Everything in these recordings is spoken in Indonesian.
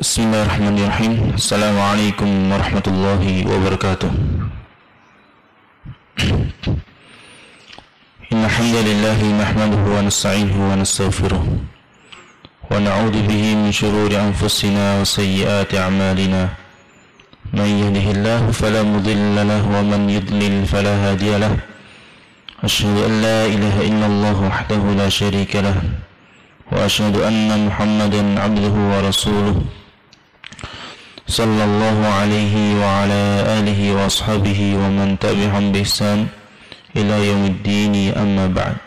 Bismillahirrahmanirrahim. Assalamualaikum warahmatullahi wabarakatuh. Innal hamdalillah nahmaduhu wa nasta'inuhu wa nastaghfiruh wa na'udzu bihi min shururi anfusina wa sayyiati a'malina. Man yahdihillahu fala mudilla lahu wa man yudlil fala hadiya lahu. Asyhadu an la ilaha illallah wahdahu la syarika lahu wa asyhadu anna Muhammadan 'abduhu wa rasuluh. Sallallahu alaihi wa ala alihi wa ashabihi wa man tabi'ahum bi ihsan ila yaumiddin, amma ba'd.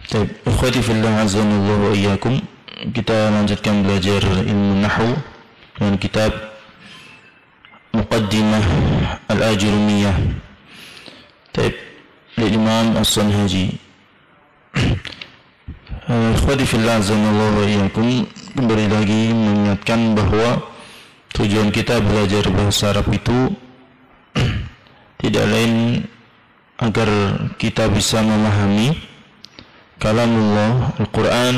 Baik, ikhwati fillah azanallahu wa iyyakum. Kita lanjutkan belajar ilmu nahwu dengan kitab Muqaddimah Al-Ajrumiyah Taib Imam As-Sanhaji. Ikhwati fillah azanallahu wa iyyakum, kembali lagi mengingatkan bahwa tujuan kita belajar bahasa Arab itu tidak lain agar kita bisa memahami kalamullah, Al-Quran,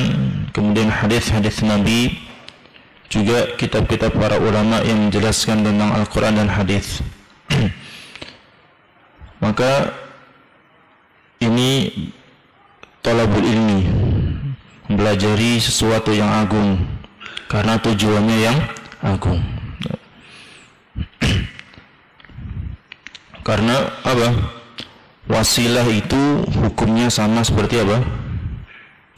kemudian hadis-hadis Nabi, juga kitab-kitab para ulama yang menjelaskan tentang Al-Quran dan hadis. Maka ini thalabul ilmi, mempelajari sesuatu yang agung karena tujuannya yang agung. Karena apa? Wasilah itu hukumnya sama seperti apa?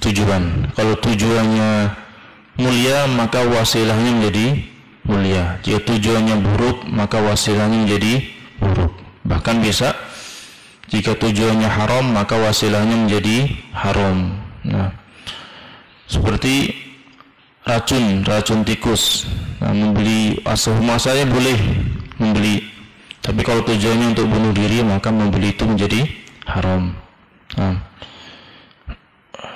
Tujuan. Kalau tujuannya mulia, maka wasilahnya menjadi mulia. Jika tujuannya buruk, maka wasilahnya menjadi buruk. Bahkan bisa jika tujuannya haram, maka wasilahnya menjadi haram. Nah, seperti racun tikus. Nah, membeli asal masanya boleh membeli, tapi kalau tujuannya untuk bunuh diri, maka membeli itu menjadi haram. Nah,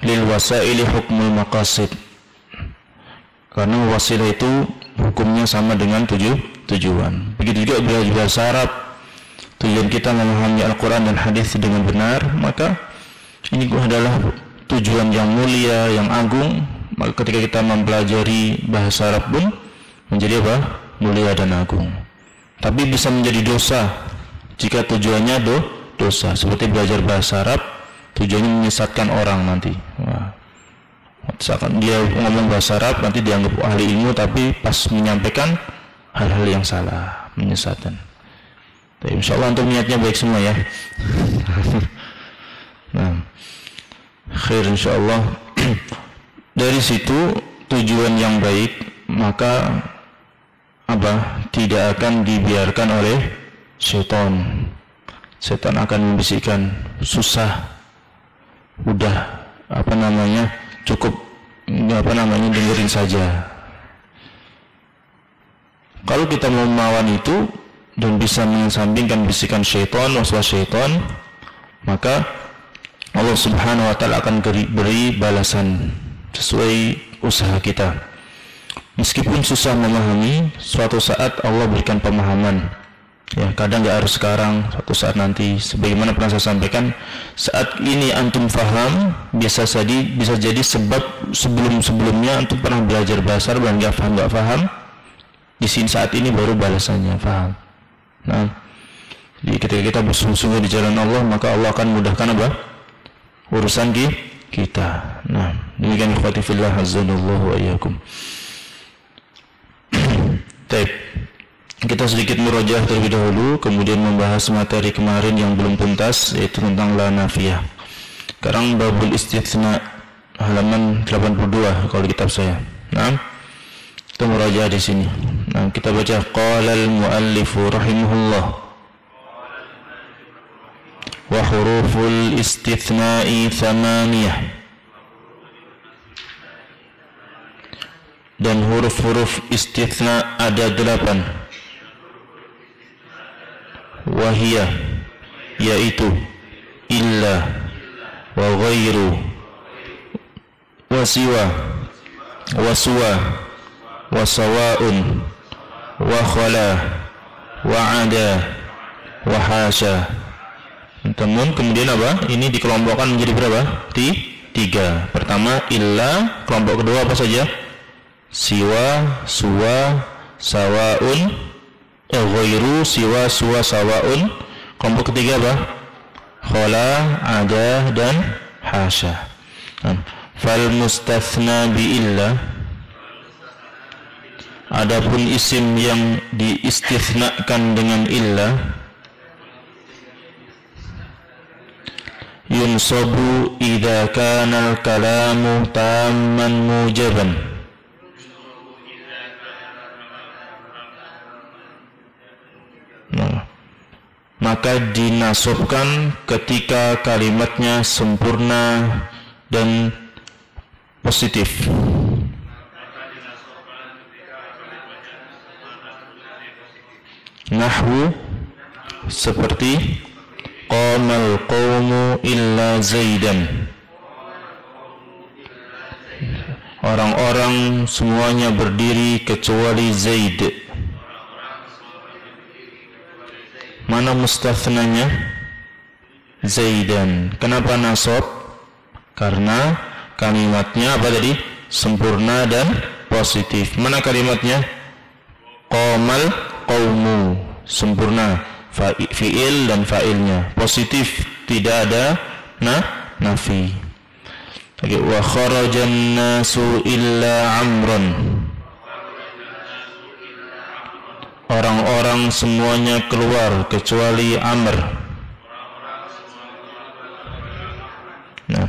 lil wasaili hukmul maqasid, karena wasilah itu hukumnya sama dengan tujuan. Begitu juga belajar bahasa Arab, tujuan kita memahami Al-Quran dan hadis dengan benar, maka ini adalah tujuan yang mulia, yang agung. Maka ketika kita mempelajari bahasa Arab pun menjadi apa? Mulia dan agung. Tapi bisa menjadi dosa jika tujuannya dosa. Seperti belajar bahasa Arab, tujuannya menyesatkan orang nanti. Wah, misalkan dia ngomong bahasa Arab, nanti dianggap ahli ilmu, tapi pas menyampaikan hal-hal yang salah, menyesatkan. Tapi insyaallah untuk niatnya baik semua ya. Nah, khair insyaallah. Dari situ tujuan yang baik, maka apa? Tidak akan dibiarkan oleh syaitan. Syaitan akan membisikkan, susah, udah cukup dengerin saja. Kalau kita mau melawan itu dan bisa mengesampingkan bisikan syaitan, waswas syaitan, maka Allah Subhanahu wa ta'ala akan beri balasan sesuai usaha kita. Meskipun susah memahami, suatu saat Allah berikan pemahaman. Ya, kadang nggak harus sekarang, suatu saat nanti. Sebagaimana pernah saya sampaikan, saat ini antum faham, bisa jadi sebab sebelumnya antum pernah belajar bahasa Arab dan nggak faham. Di sini saat ini baru balasannya faham. Nah, jadi ketika kita bersungguh-sungguh di jalan Allah, maka Allah akan mudahkan apa? Urusan kita. Nah, demikian ikhwati fillah azanallahu wa iyyakum. Baik. Kita sedikit murojaah terlebih dahulu, kemudian membahas materi kemarin yang belum tuntas, yaitu tentang la nafiyah. Sekarang babul istitsna, halaman 82 kalau di kitab saya. Nah, kita murojaah di sini. Nah, kita baca qala al-muallifu rahimahullah. Wa huruful istitsna'i thamaniyah. Dan huruf-huruf istitsna ada 8. Wahiyah, yaitu illa, wa ghairu, wa siwa, wa suwa, wa sawa'un, wa khala, wa ada, wa hasya. Kemudian apa? Ini dikelompokkan menjadi berapa? tiga. Pertama illa, kelompok kedua apa saja? Siwa, suwa, sawaun, ghairu, siwa, suwa, sawaun. Kelompok ketiga apa? Khala, ada, dan hasya. Fal mustathna bi illa, adapun isim yang diistithnakan dengan illa, yunsabu idza kana al-kalamu tamman mujaban. Maka dinasobkan ketika kalimatnya sempurna dan positif. Nahwu seperti qamal qawmu illa zaidan, orang-orang semuanya berdiri kecuali Zaid. Mana mustathnanya? Zaidan. Kenapa nasab? Karena kalimatnya apa tadi? Sempurna dan positif. Mana kalimatnya? Qamal qawmu, sempurna, fi'il dan fa'ilnya positif, tidak ada nafi. Wa kharajan nasu illa amran, orang-orang semuanya keluar kecuali Amr. Nah,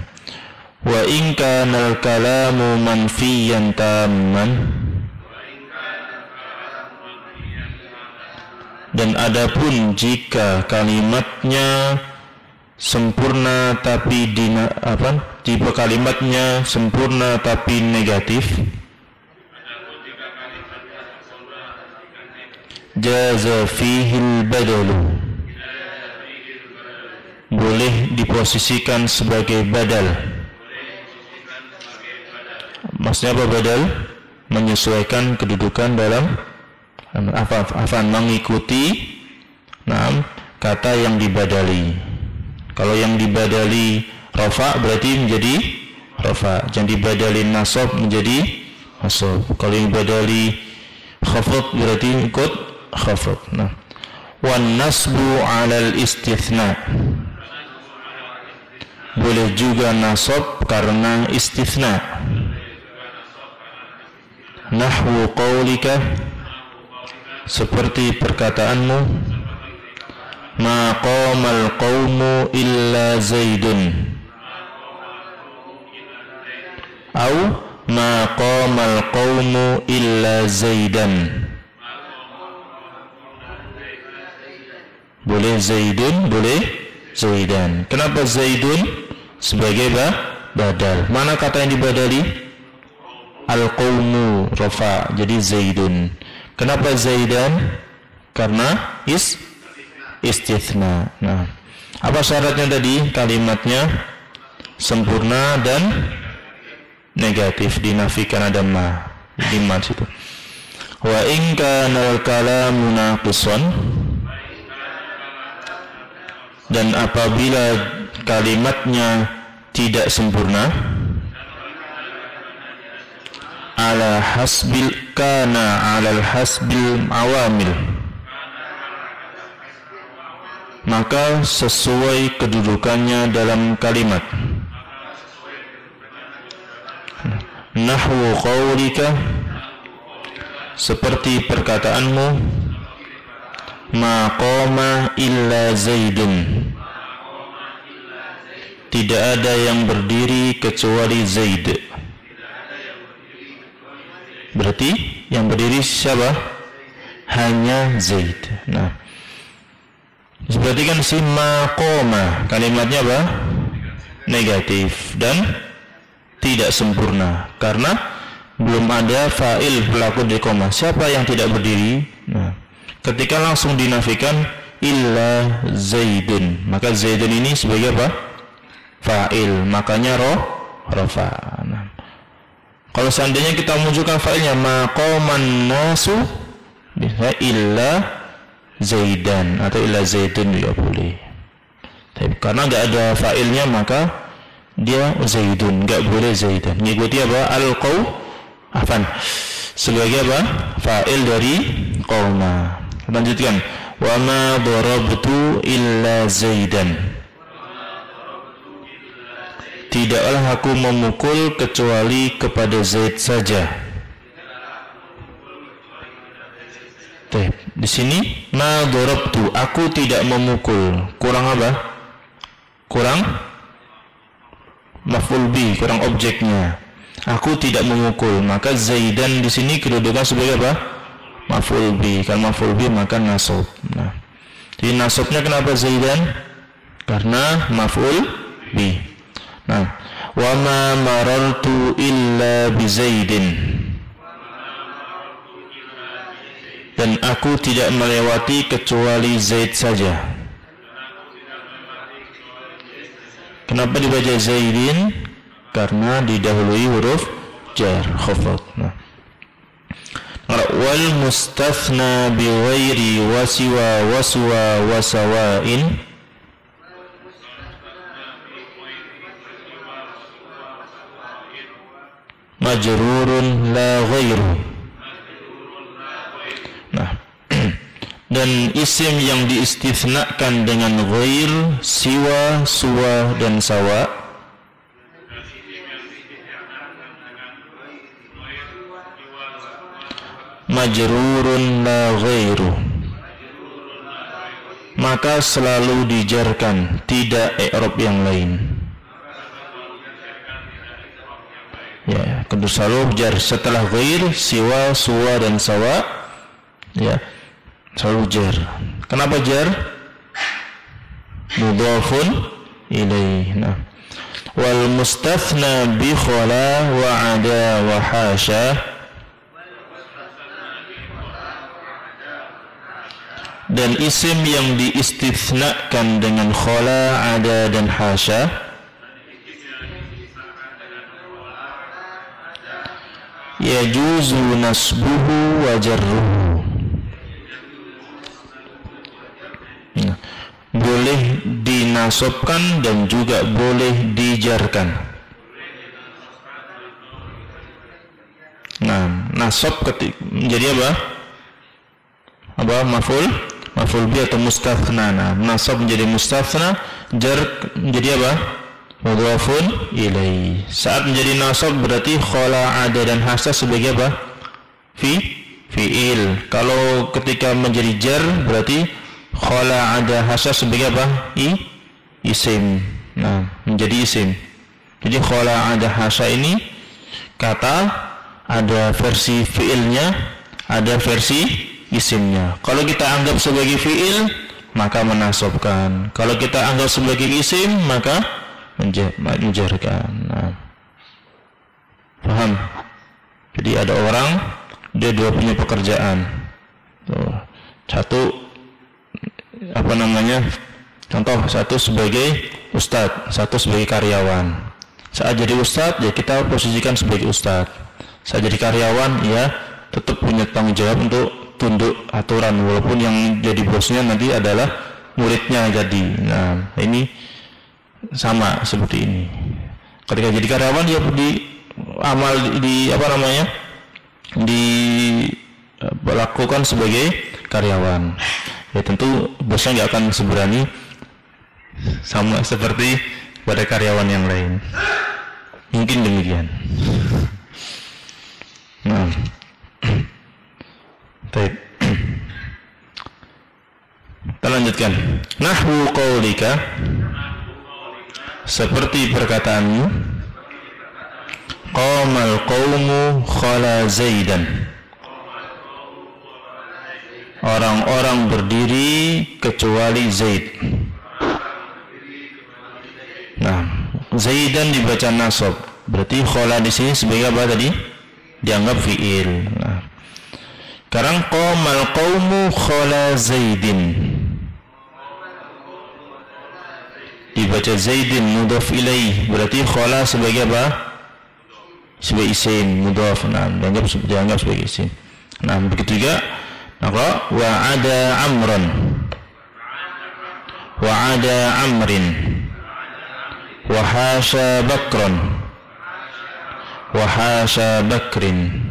wa in kana al-kalamu manfiyan tamman, dan adapun jika kalimatnya sempurna tapi jika kalimatnya sempurna tapi negatif, jaza fihil badalu, boleh diposisikan sebagai badal. Maksudnya apa badal? Menyesuaikan kedudukan dalam mengikuti kata yang dibadali. Kalau yang dibadali rafa berarti menjadi rafa, yang dibadali nasab menjadi nasab. Kalau yang dibadali khafad berarti ikut khafad. Wan nasbu 'alal istithna, boleh juga nasab karena istithna. Nahwu qaulika, seperti perkataanmu, ma qamal qawmu illa zaidun, au ma qamal qawmu illa zaidan. Boleh zaidun, boleh zaidan. Kenapa zaidun? Sebagai badal. Mana kata yang dibadali? Al-qawmu rafa, jadi zaidun. Kenapa zaidan? Karena istithna. Nah, apa syaratnya tadi? Kalimatnya sempurna dan negatif, dinafikan ada ma. Di ma situ. Wa in kana al-kalamu naqisan, dan apabila kalimatnya tidak sempurna, ala hasbil kana alal hasbil awamil, maka sesuai kedudukannya dalam kalimat. Nahwu qaulika, seperti perkataanmu, ma qama illa zaidun, tidak ada yang berdiri kecuali Zaid. Berarti yang berdiri siapa? Hanya Zaid. Nah, berarti kan si maqoma kalimatnya apa? Negatif dan tidak sempurna karena belum ada fa'il pelaku di koma. Siapa yang tidak berdiri? Nah, ketika langsung dinafikan illa Zaidun, maka Zaidun ini sebagai apa? Fa'il, makanya rafa. Nah, kalau seandainya kita munculkan fa'ilnya maqaman nasu bisa illa Zaidan atau illa Zaidun juga boleh. Tapi karena enggak ada fa'ilnya maka dia Zaidun, enggak boleh Zaidan. Ngikuti apa? Sebagai apa? Fa'il dari qauma. Lanjutkan. Wa ma darabtu illa Zaidan. Tidaklah aku memukul kecuali kepada Zaid saja. Di sini ma darabtu, aku tidak memukul. Kurang apa? Kurang maf'ul bi, kurang objeknya. Aku tidak memukul, maka Zaidan di sini kedudukan sebagai apa? Maf'ul bi. Kalau maf'ul bi maka nasab. Nah, jadi nasabnya kenapa Zaidan? Karena maf'ul bi. Nah, wa ma marartu illa bi Zaidin. Dan aku tidak melewati kecuali Zaid saja. Kenapa dibaca Zaidin? Karena didahului huruf jar, khafad. Nah, wal mustathna bi ghairi wa siwa wa suwa wa sawa'in. Majrurun la ghairu. Nah, dan isim yang diistitsnakan dengan ghair, siwa, suwa dan sawa, majrurun la ghairu, maka selalu dijarkan, tidak i'rab yang lain. Ya, kedua selalu jar setelah ghair, siwa, suwa dan sawa. Ya, selalu jar. Kenapa jar? Mudhafun ilaih. Nah, wal mustathna bi khala wa ada wa hasya. Dan isim yang diistitsnakan dengan khala, ada dan hasya, yajuzu nasbuhu wa jarruhu. Nah, boleh dinasobkan dan juga boleh dijarkan. Nah, nasab menjadi apa? Maf'ul bi atau mustathna. Nah, nasab menjadi mustathna, jar menjadi apa? Mudhafun ilaih. Saat menjadi nasab berarti khala, ada dan hasya sebagai apa? Fi'il. Kalau ketika menjadi jar berarti khala, ada, hasya sebagai apa? Isim. Nah, menjadi isim. Jadi khala, ada, hasya ini kata ada versi fi'ilnya, ada versi isimnya. Kalau kita anggap sebagai fi'il maka menasabkan. Kalau kita anggap sebagai isim maka menjarkan. Nah, paham? Jadi ada orang dia dua punya pekerjaan. Tuh, satu contoh, satu sebagai ustadz, satu sebagai karyawan. Saat jadi ustadz ya kita posisikan sebagai ustadz. Saat jadi karyawan ya tetap punya tanggung jawab untuk tunduk aturan, walaupun yang jadi bosnya nanti adalah muridnya jadi. Nah, ini sama seperti ini. Ketika jadi karyawan dia dilakukan sebagai karyawan. Ya tentu bosnya nggak akan seberani sama seperti pada karyawan yang lain. Mungkin demikian. Nah, baik. Kita lanjutkan. Nahwu qaulika, seperti perkataanmu, qamal qaumu khala Zaidan, orang-orang berdiri kecuali Zaid. Nah, Zaidan dibaca nasab, berarti khala di sini sebagai apa tadi? Dianggap fi'il. Nah, sekarang qamal qaumu khala Zaidin, dibaca Zaidin mudhaf ilaih, berarti khala sebagai apa? Sebagai isim mudhaf. Nah, dianggap sebagai isim. Nah, begitu juga maka wa ada amran, wa ada amrin, wa hasya bakron, wa hasya bakrin.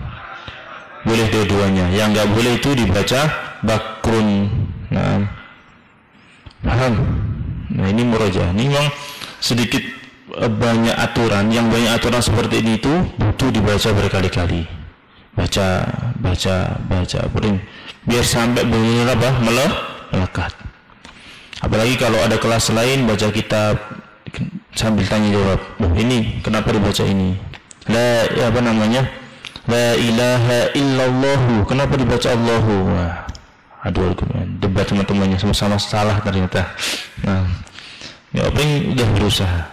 Boleh dua-duanya. Yang enggak boleh itu dibaca bakrun. Nah, paham? Nah, ini murojaah. Ini memang sedikit banyak aturan. Yang banyak aturan seperti ini itu butuh dibaca berkali-kali. Baca, biar sampai benar-benar apa? Melekat. Apalagi kalau ada kelas lain baca kitab sambil tanya jawab. Ini kenapa dibaca ini? La ilaha illallah. Kenapa dibaca Allahu? Wah, aduh, debat teman-temannya sama-sama salah ternyata. Nah, ya paling udah berusaha.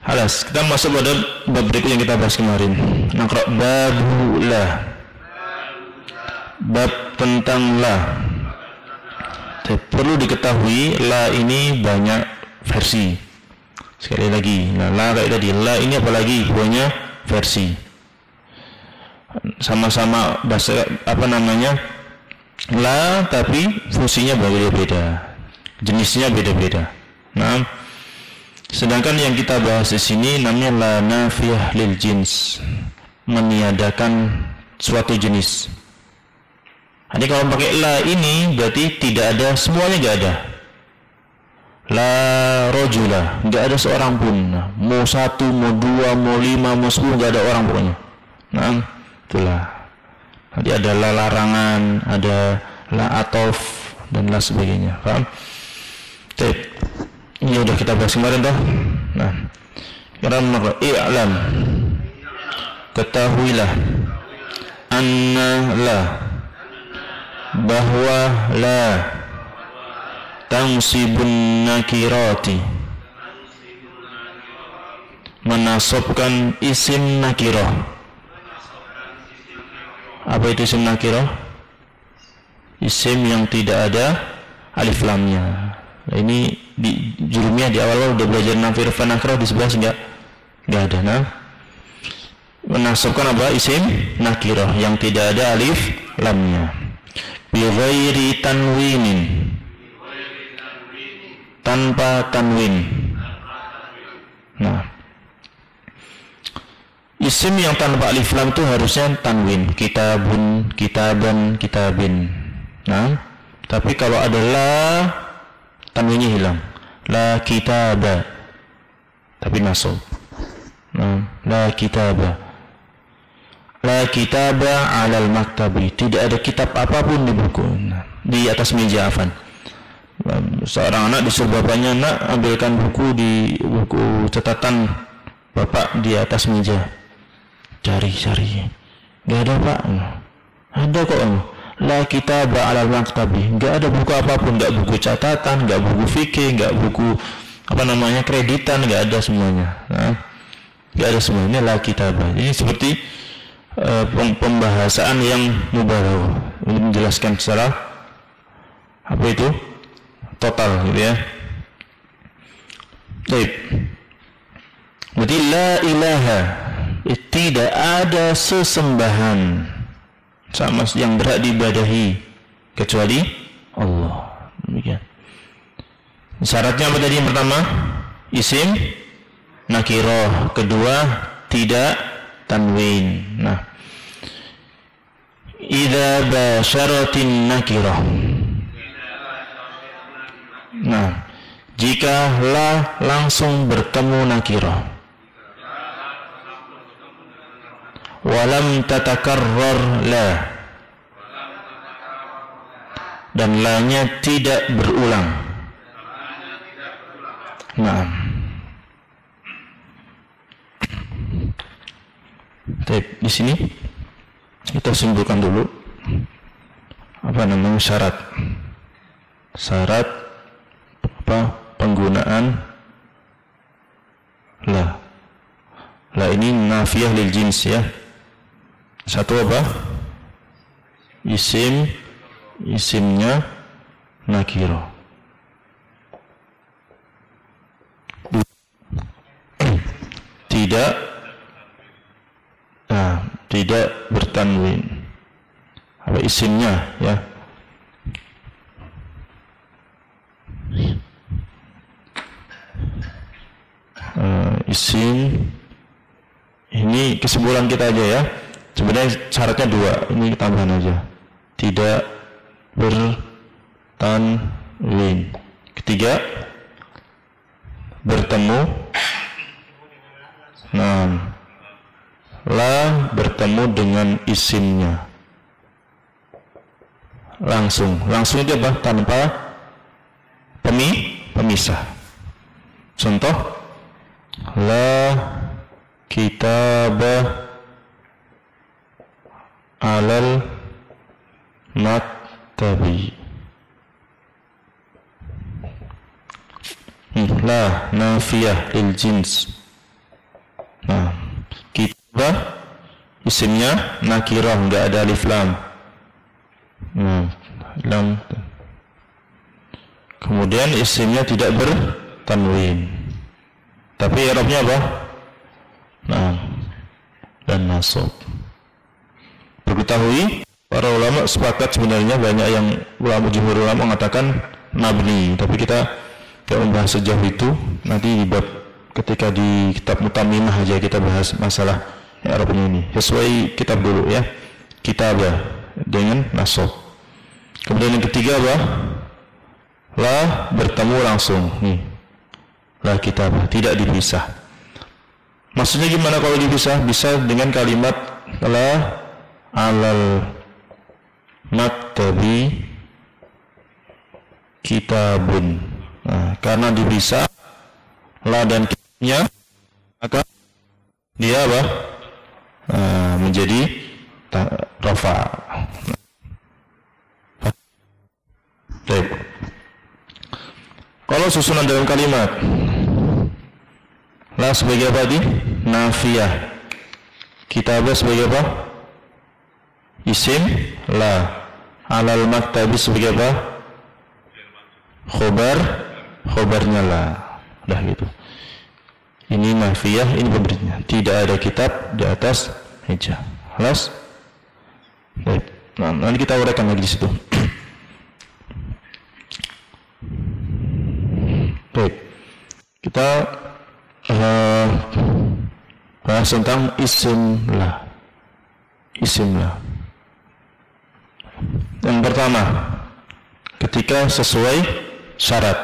Halas, kita masuk pada bab berikut yang kita bahas kemarin. Naqra babul la. Bab tentang la. Perlu diketahui la ini banyak versi. Sekali lagi, la kayak tadi, la ini apalagi banyak versi. Sama-sama bahasa la, tapi fungsinya berbeda-beda, jenisnya beda-beda. Nah, sedangkan yang kita bahas di sini namanya la nafiyah lil jins, meniadakan suatu jenis. Jadi kalau pakai la ini berarti tidak ada, semuanya enggak ada. La rojula, enggak ada seorang pun. Mau satu, mau dua, mau lima, mau 10, enggak ada orang pokoknya. Nah, itulah. Nanti ada la larangan, ada la atof dan la sebagainya. Paham? Baik. Ini udah kita bahas kemarin dah. Nah, sekarang i'lam. Ketahuilah anna la, bahwa la tansibun nakirati, menasabkan isim nakirah. Apa itu isim nakirah? Isim yang tidak ada alif lamnya. Nah, ini di jurumiyah di awal udah belajar nafir fa nakirah, di sebelah enggak ada. Nah, menasabkan apa? Isim nakirah yang tidak ada alif lamnya. Bi ghairi tanwinin, tanpa tanwin. Nah, isim yang tanpa alif lam itu harusnya tanwin. Kitabun, kitaban, kitabin. Nah, tapi kalau ada la, tanwinnya hilang. La kitaba, tapi nasab. Nah, la kitaba, la kitaba alal maktabi, tidak ada kitab apapun di buku, di atas meja. Afan, seorang anak disuruh bapaknya, nak ambilkan buku catatan bapak di atas meja. Cari, nggak ada pak. Ada kok. La kitaba alal maktabi, nggak ada buku apapun, nggak buku catatan, nggak buku fikih, nggak buku kreditan, nggak ada semuanya. Nah, nggak ada semuanya la kitaba. Ini seperti pembahasan yang mubalaghah, menjelaskan secara total gitu ya. Baik. Berarti la ilaha, tidak ada sesembahan sama yang berhak diibadahi kecuali Allah. Demikian. Syaratnya apa tadi? Yang pertama, isim nakirah. Kedua, tidak tanwin. Nah, idza basyaratin nakirah. Nah, jika la langsung bertemu nakirah, walam tatakarrar la, dan la-nya tidak berulang. Nah, di sini kita simpulkan dulu syarat penggunaan la. La ini nafiyah lil jins ya. Satu apa? Isimnya nakirah. Tidak bertanwin. Apa isimnya ya? isim. Ini kesimpulan kita aja ya. Sebenarnya syaratnya 2, ini tambahan aja. Tidak bertanwin. Ketiga, bertemu. Nah, la bertemu dengan isimnya. Langsung itu apa? Tanpa pemisah. Contoh, la kitabah alal maktabi. La nafiyah lil jins. Nah, kitabah isimnya nakirah, enggak ada alif lam. Lam. Kemudian isimnya tidak bertanwin. Tapi i'rabnya apa? Nah, dan nasab. Diketahui para ulama sepakat, sebenarnya banyak yang jumhur ulama mengatakan mabni, tapi kita tidak membahas sejauh itu. Nanti di bab ketika di kitab Mutamimah aja kita bahas masalah i'rabnya ini. Sesuai kitab dulu ya. Kitabah dengan nasab. Kemudian yang ketiga apa? La bertemu langsung. Nih. La kitabah, tidak dipisah. Maksudnya gimana kalau dipisah? Bisa dengan kalimat la alal maktabi kitabun. Nah, karena dipisah la dan kitabnya, maka dia apa? Menjadi rafa. Baik. Kalau susunan dalam kalimat, la sebagai apa tadi? Nafiyah. Kitabah sebagai apa? Isim. La. Alal maktabi sebagai apa? Khobarnya la. Udah gitu. Ini nafiyah, ini pemberinya. Tidak ada kitab di atas meja. Jelas? Baik. Nah, nanti kita uraikan lagi di situ. Baik. Kita bahas tentang isim la. Isim la. Yang pertama, ketika sesuai syarat.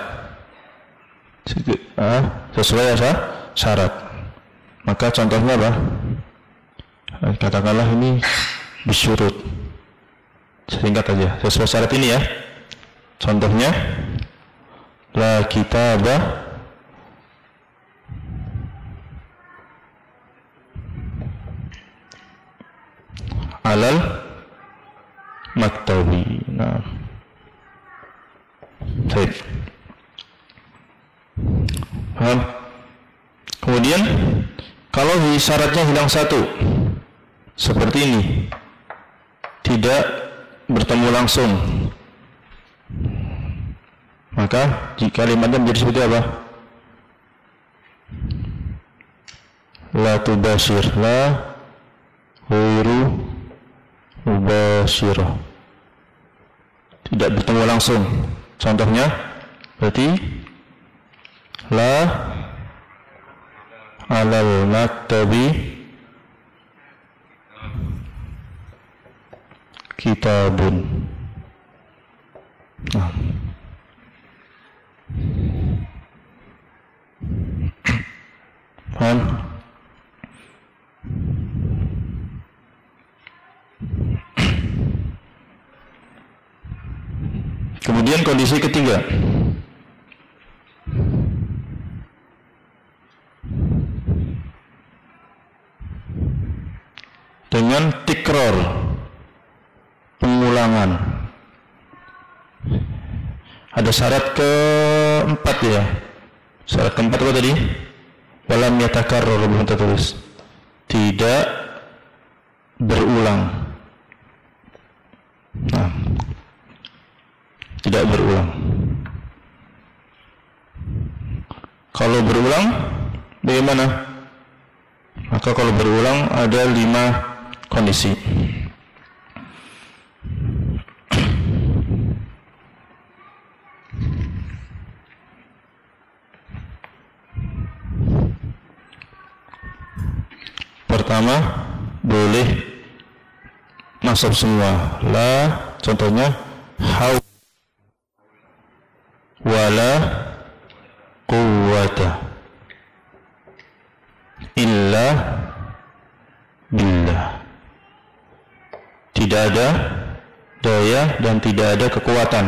Sesuai syarat. Maka contohnya apa? Katakanlah ini bisyurut. Singkat aja. Sesuai syarat ini ya. Contohnya, la kitabah alal maktabi. Nah, baik. Paham? Kemudian kalau syaratnya hilang satu, seperti ini, tidak bertemu langsung, maka jika kalimatnya menjadi seperti apa? La tubashir, la ghairu mubashirah. Tidak bertemu langsung. Contohnya berarti la alal maktabi kitabun. Nah. Paham? Kemudian kondisi ketiga, dengan tikror, pengulangan. Ada syarat keempat ya. Syarat keempat apa tadi? Walam yatakarrar, belum tertulis. Tidak berulang. Nah, tidak berulang. Kalau berulang, bagaimana? Maka kalau berulang ada 5 kondisi. Pertama, boleh nasab semua. La, contohnya haul wala quwwata illa billah. Tidak ada daya dan tidak ada kekuatan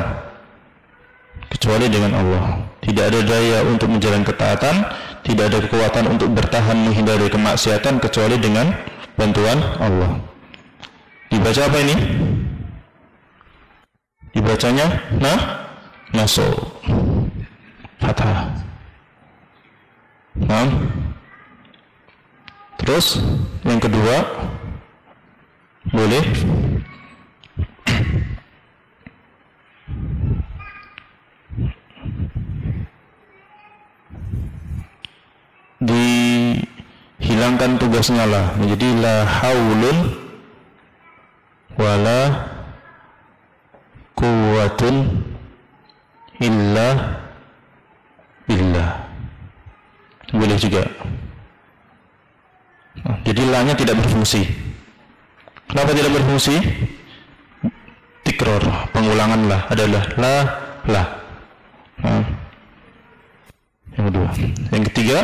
kecuali dengan Allah. Tidak ada daya untuk menjalankan ketaatan, tidak ada kekuatan untuk bertahan menghindari kemaksiatan kecuali dengan bantuan Allah. Dibaca apa ini? Dibacanya nasab fathah. Nah, terus yang kedua boleh dihilangkan tugasnya lah menjadi la haulun wala quwwatun illa billah. Boleh juga. Nah, jadi la-nya tidak berfungsi. Kenapa tidak berfungsi? Tikror, pengulangan la adalah la. Nah, yang kedua. Yang ketiga,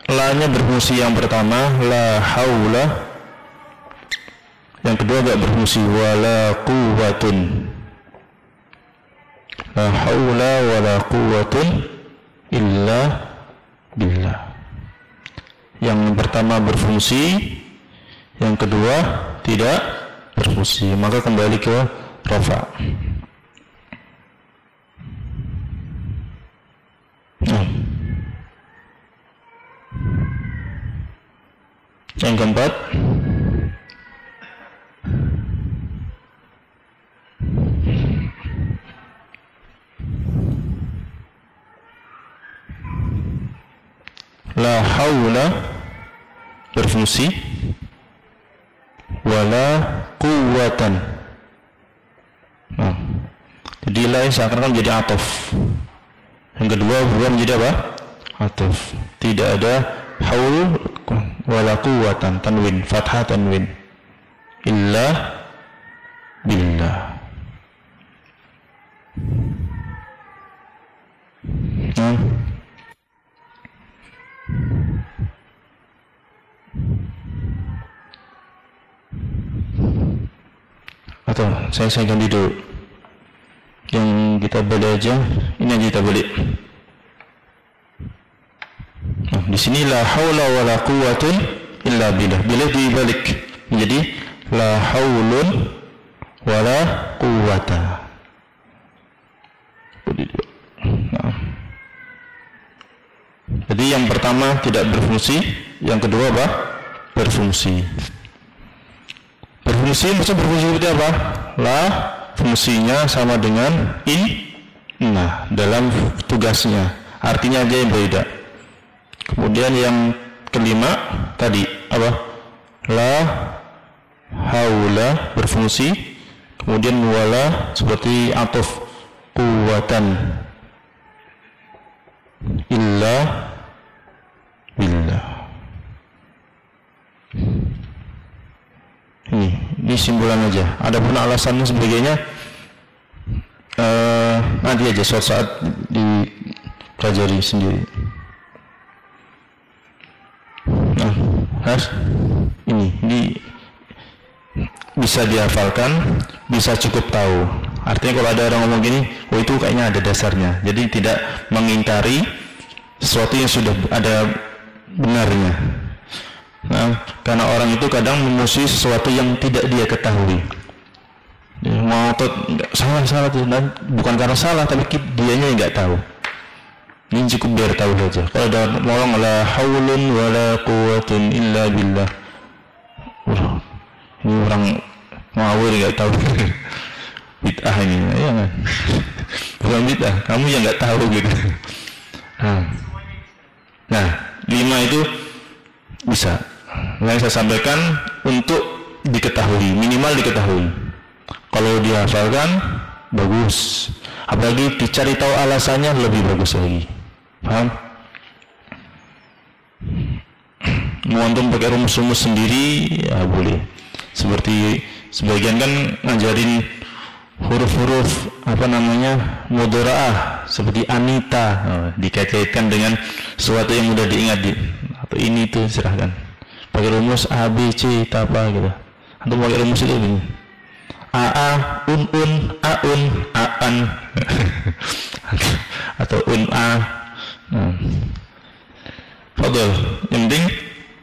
la-nya berfungsi. Yang pertama la haula, yang kedua gak berfungsi wala quwwatun. La haula wala quwwatun illa billah. Yang pertama berfungsi, yang kedua tidak berfungsi, maka kembali ke rafa. Yang keempat, la haula berfungsi wala quwwatan. Nah, jadi la seakan-akan menjadi ataf. Yang kedua berubah menjadi apa? Ataf. Tidak ada haul wala quwwatan, tanwin, fathah tanwin, illa billah. Atau saya ganti dulu. Yang kita balik aja, ini aja kita balik. Nah, di sini la haula wala quwwatun illa billah. Bila dibalik menjadi la haulun wala quwwata. Nah. Jadi yang pertama tidak berfungsi, yang kedua apa? Berfungsi. Berfungsi maksudnya berfungsi seperti apa? La fungsinya sama dengan inna dalam tugasnya, artinya aja yang berbeda. Kemudian yang kelima tadi apa? La haula berfungsi, kemudian wala seperti atuf, quwwatan illa billah. Ini simpulan aja. Adapun alasannya sebagainya nanti aja suatu saat dipelajari sendiri. Nah, ini bisa dihafalkan, bisa cukup tahu. Artinya kalau ada orang ngomong gini, oh itu kayaknya ada dasarnya. Jadi tidak mengingkari sesuatu yang sudah ada benarnya. Nah, karena orang itu kadang memusuhi sesuatu yang tidak dia ketahui. Dia mau salah tuh, dan bukan karena salah, tapi dianya yang nggak tahu. Ini cukup biar tahu saja. Kalau ada orang la haulun wala quwwatun illa billah, ini orang ngawur nggak tahu. Bid'ah ini, ya kan? Bukan bid'ah, kamu yang nggak tahu gitu. Nah, 5 itu bisa. Yang saya sampaikan untuk diketahui, minimal diketahui. Kalau dihafalkan bagus, apalagi dicari tahu alasannya lebih bagus lagi. Paham? Mau antum pakai rumus-rumus sendiri ya boleh. Seperti sebagian kan ngajarin huruf-huruf mudharaah seperti Anita, dikait-kaitkan dengan sesuatu yang mudah diingat atau ini tuh silahkan. Pakai rumus A B C apa gitu. Antum pakai rumus itu begini. AA, aun, aan, atau A. Fadol. Yang penting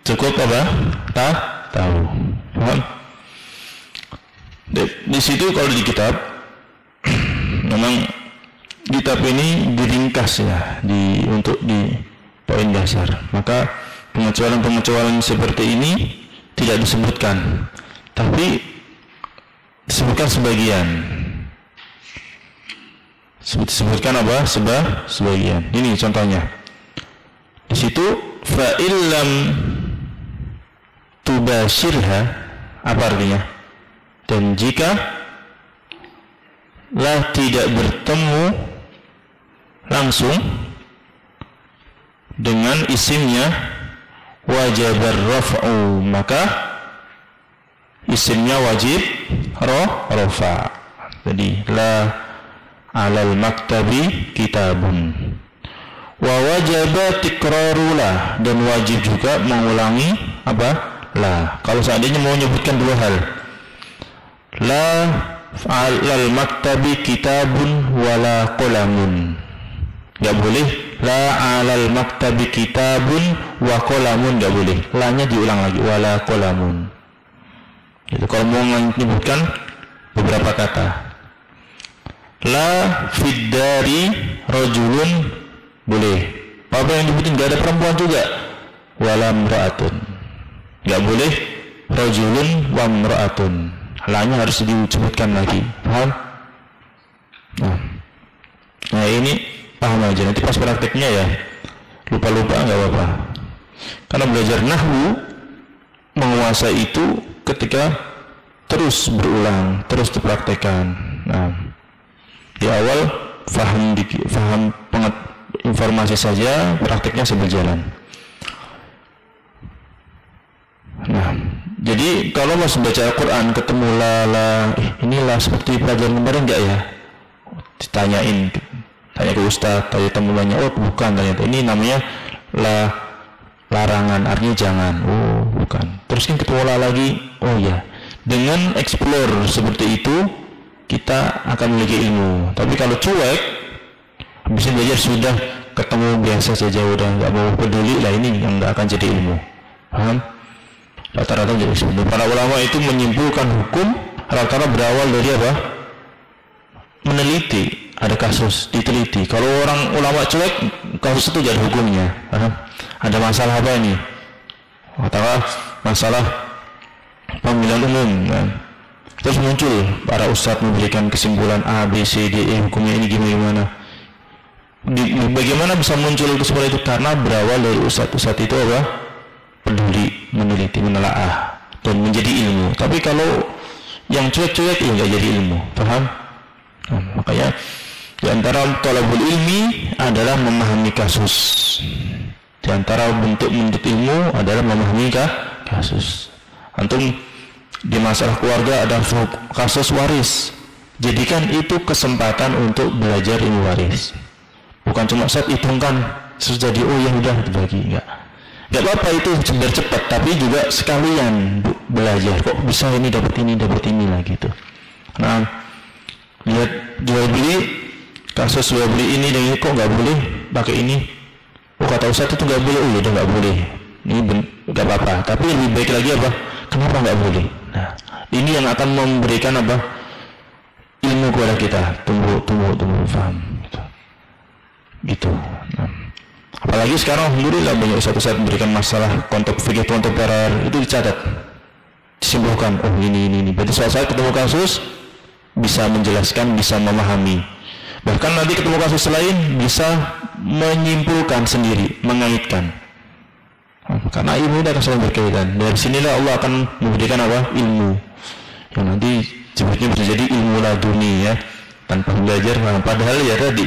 cukup apa? Tahu. Paham? Di situ kalau di kitab, memang kitab ini diringkas ya, untuk di poin dasar. Maka pengecualian seperti ini tidak disebutkan, tapi disebutkan sebagian. Disebutkan apa? Sebagian. Ini contohnya. Di situ fa'illam tubashirha, apa artinya? Dan jika lah tidak bertemu langsung dengan isimnya, wajib raf'u, maka isimnya wajib rafa. Jadi la alal maktabi kitabun, wa wajaba tikrarula, dan wajib juga mengulangi apa? La. Kalau seandainya mau menyebutkan dua hal, la alal maktabi kitabun wala qalamun, enggak boleh la alal maktabi kitabun wa qalamun, enggak boleh. La-nya diulang lagi, wala qalamun. Itu kalau mau menyebutkan beberapa kata. La fid dari rajulun boleh. Apa yang disebutin enggak ada perempuan juga. Wala imra'atun. Enggak boleh rajulun wa imra'atun. La-nya harus disebutkan lagi. Paham? Nah ini paham aja. Nanti pas prakteknya ya lupa-lupa enggak apa-apa. Karena belajar nahwu menguasai itu ketika terus berulang, terus dipraktekkan. Nah, di awal faham informasi saja, prakteknya sambil jalan. Nah, jadi kalau mau baca Al-Quran ketemu inilah seperti pelajaran kemarin enggak ya? Ditanyain, tanya ke ustaz, tanya temuannya, oh bukan, ternyata ini namanya larangan, artinya jangan. Oh bukan. Terus kan ketemu lagi, oh ya. Dengan explore seperti itu kita akan memiliki ilmu. Tapi kalau cuek, bisa belajar sudah ketemu biasa saja, udah nggak mau peduli lah, ini yang nggak akan jadi ilmu. Paham? Rata-rata jadi ilmu. Para ulama itu menyimpulkan hukum rata-rata berawal dari apa? Meneliti. Ada kasus diteliti. Kalau orang ulama cuek, kasus itu jadi hukumnya. Paham? Ada masalah apa ini? Katakanlah masalah pemilihan umum, kan? Terus muncul para ustadz memberikan kesimpulan A, B, C, D, E, hukumnya ini gimana? Bagaimana bisa muncul seperti itu? Karena berawal dari ustadz-ustadz itu apa? Peduli, meneliti, menelaah, dan menjadi ilmu. Tapi kalau yang cuek-cuek ya nggak jadi ilmu. Paham? Nah, makanya di antara thalabul ilmi adalah memahami kasus. Di antara bentuk menuntut ilmu adalah memahami kasus. Antum di masalah keluarga ada kasus waris, jadikan itu kesempatan untuk belajar ilmu waris. Bukan cuma saat hitungkan terus jadi oh ya udah dibagi, enggak apa-apa, itu biar cepat, tapi juga sekalian belajar kok bisa ini dapat ini lah gitu. Nah, lihat jual beli, kasus jual beli ini dan ini kok nggak boleh pakai ini. Oh kata ustadz itu nggak boleh, oh ya udah nggak boleh. Ini nggak apa-apa, tapi lebih baik lagi apa? Kenapa nggak boleh? Nah, ini yang akan memberikan apa? Ilmu kepada kita, tumbuh paham. Gitu. Nah, apalagi sekarang alhamdulillah banyak ustadz memberikan masalah fikih kontemporer itu dicatat, disimpulkan. Oh ini. Berarti suatu saat ketemu kasus bisa menjelaskan, bisa memahami. Bahkan nanti ketemu kasus lain bisa menyimpulkan sendiri, mengaitkan. karena ilmu itu akan selalu berkaitan. Dari sinilah Allah akan memberikan apa? Ilmu yang nanti sebetulnya bisa jadi ilmu laduni ya, tanpa belajar. Padahal ya tadi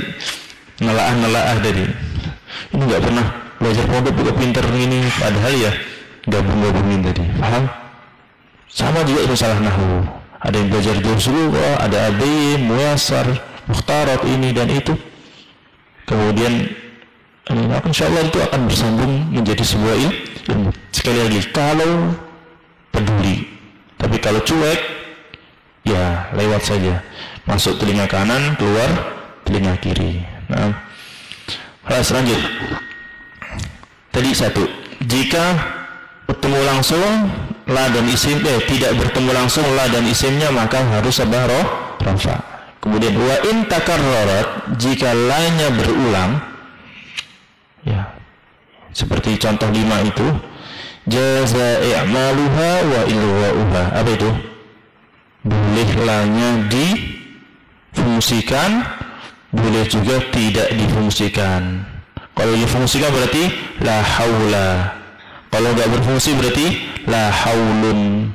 nelaah tadi ini nggak pernah belajar pondok juga pinter ini, padahal ya gabung-gabungin tadi, paham? Sama juga masalah nahwu, ada yang belajar juzul, ada adai, muyassar, mukhtarat ini dan itu, kemudian insya Allah itu akan bersambung menjadi sebuah ilmu. Sekali lagi, kalau peduli, tapi kalau cuek ya lewat saja, masuk telinga kanan, keluar telinga kiri. Nah, lanjut. Tadi satu, jika bertemu langsung la dan isim, tidak bertemu langsung la dan isimnya, maka harus rafa. Kemudian wa in takarrarat, jika la-nya berulang, ya seperti contoh 5 itu, jaza i'maluha wa ilwa'uha. Apa itu? Boleh la-nya difungsikan, boleh juga tidak difungsikan. Kalau difungsikan berarti la haula, kalau nggak berfungsi berarti la haulun.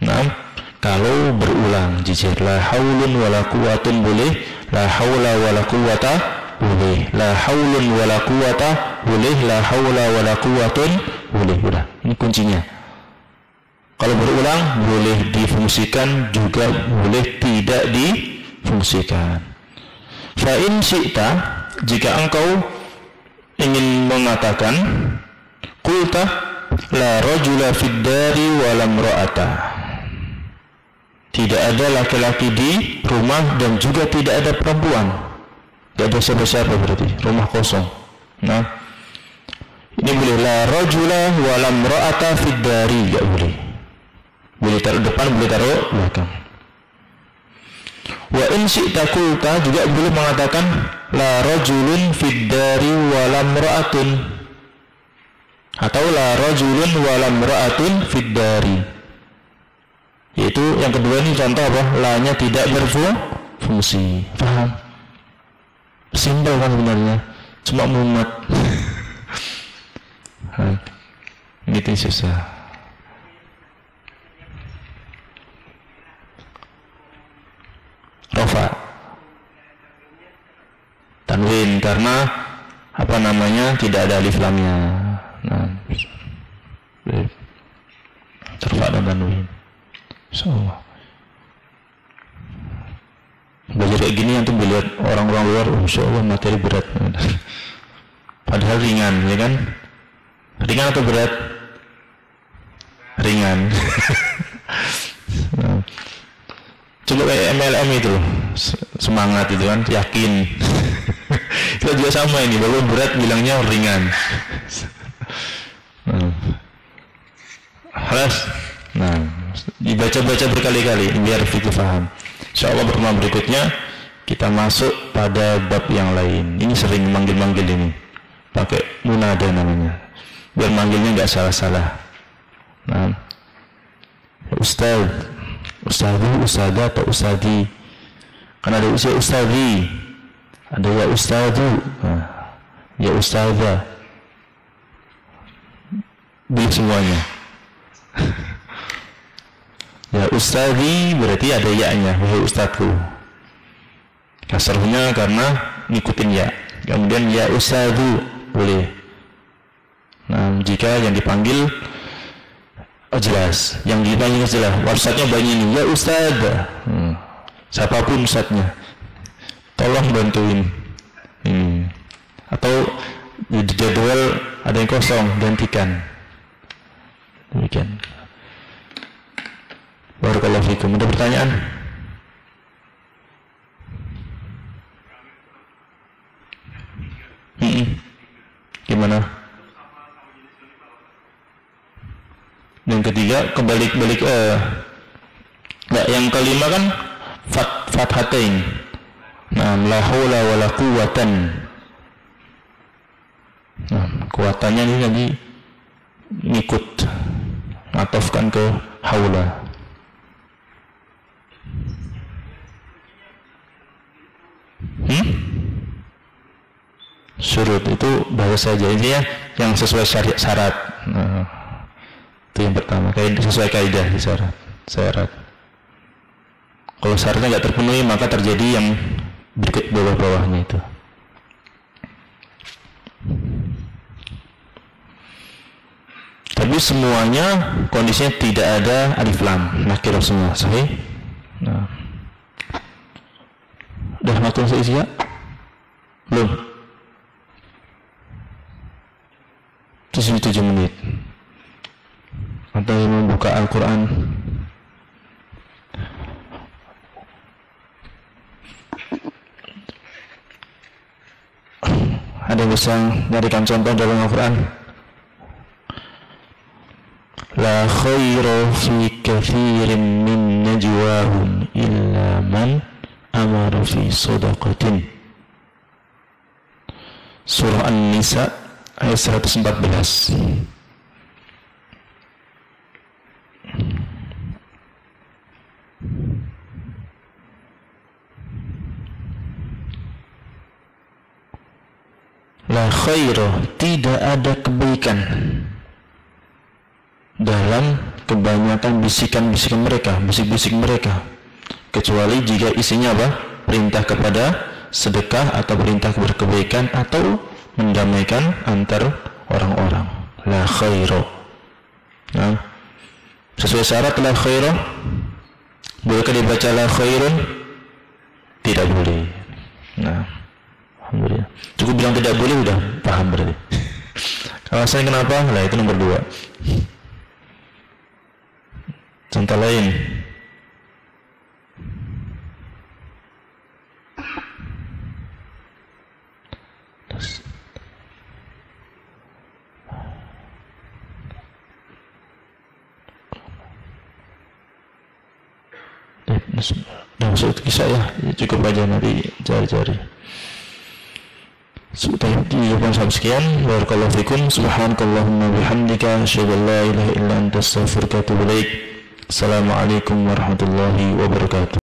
Nah, kalau berulang jijir, la haulun wala quwwatun boleh, la haula wala quwwata boleh, la haulun wala quwwata boleh, la haula wala quwwatun boleh. Udah, ini kuncinya. Kalau berulang boleh difungsikan, juga boleh tidak difungsikan. Fa in syi'ta, jika engkau ingin mengatakan qulta la rajula fid dari wa lam ra'ata, tidak ada laki-laki di rumah dan juga tidak ada perempuan, tidak ada siapa-siapa, berarti rumah kosong. Nah, ini boleh la rajula wa lam ra'ata fid dari, enggak boleh. Boleh taruh depan, boleh taruh belakang. Wa in syi'ta qulta, juga boleh mengatakan la rajulun fid dari wa lam ra'atun, atau la rajulun wa lam ra'atun fid dari. Yaitu yang kedua ini contoh apa? La-nya tidak berfungsi. Paham? Simpel kan sebenarnya, cuma mumet. Gitu susah. Rafa, tanwin, karena apa namanya, tidak ada alif lamnya. Nah, rafa dan tanwin. So, belajar kayak gini antum melihat orang-orang luar, insya Allah materi berat. Padahal ringan, ya kan? Ringan atau berat? Ringan. Nah, coba kayak MLM itu, semangat itu kan, yakin. Kita juga sama ini, walaupun berat bilangnya ringan. Halas. Nah, dibaca-baca berkali-kali biar kita paham. Insyaallah pertemuan berikutnya kita masuk pada bab yang lain. Ini sering manggil-manggil ini, pakai munada namanya, biar manggilnya nggak salah-salah. Nah, Ustaz, Ustazu, Ustazah atau Ustadi, kan ada usia Ustadi, ada ya Ustazu, ya Ustazah, boleh semuanya. Ya Ustadi berarti ada ya-nya, wahai Ustadku. Kasarnya karena ngikutin ya. Kemudian ya Ustadu boleh. Nah, jika yang dipanggil jelas, yang dipanggil jelas, WhatsApp-nya banyak ini, ya Ustad. Siapapun Ustadnya, tolong bantuin. Atau di jadwal ada yang kosong, gantikan. Demikian. Barakallahu fikum. Ada pertanyaan? Gimana? Yang ketiga kebalik-balik. Nah, yang kelima kan fathatain. Nah, la haula wala quwwatan. Nah, kuatannya ini nanti ngikut, ngatofkan ke haula. Surut itu bahasa saja, ini ya yang sesuai syarat. Nah, Itu yang pertama, sesuai kaidah syarat. Kalau syaratnya nggak terpenuhi, maka terjadi yang berikut bawah-bawahnya itu. Tapi semuanya kondisinya tidak ada alif lam, nakirah semua, sahih? Nah. Udah waktu seisi ya? Belum? 7 menit. Atau membuka Al-Quran. Ada yang bisa nyarikan contoh dalam Al-Quran? La khaira fi kathirin min najwahum illa man amara fi sadaqatin. Surah An-Nisa ayat 114. La khaira, tidak ada kebaikan dalam kebanyakan bisikan-bisikan mereka, bisik-bisik mereka, kecuali jika isinya apa? Perintah kepada sedekah atau perintah kepada kebaikan atau mendamaikan antar orang-orang. La khaira. Nah, sesuai syarat la khaira. Bolehkah dibaca la khairun? Tidak boleh. Nah, alhamdulillah. Cukup bilang tidak boleh udah paham berarti. Alasannya kenapa? Nah, itu nomor 2. Contoh lain. Dah masuk kisah ya, cukup aja nanti cari-cari. Sudah diucapkan sekian. Barakallahu fikum. Subhanakallahumma bihamdika asyhadu an la ilaha illa anta astaghfiruka wa atubu ilaik. Assalamualaikum warahmatullahi wabarakatuh.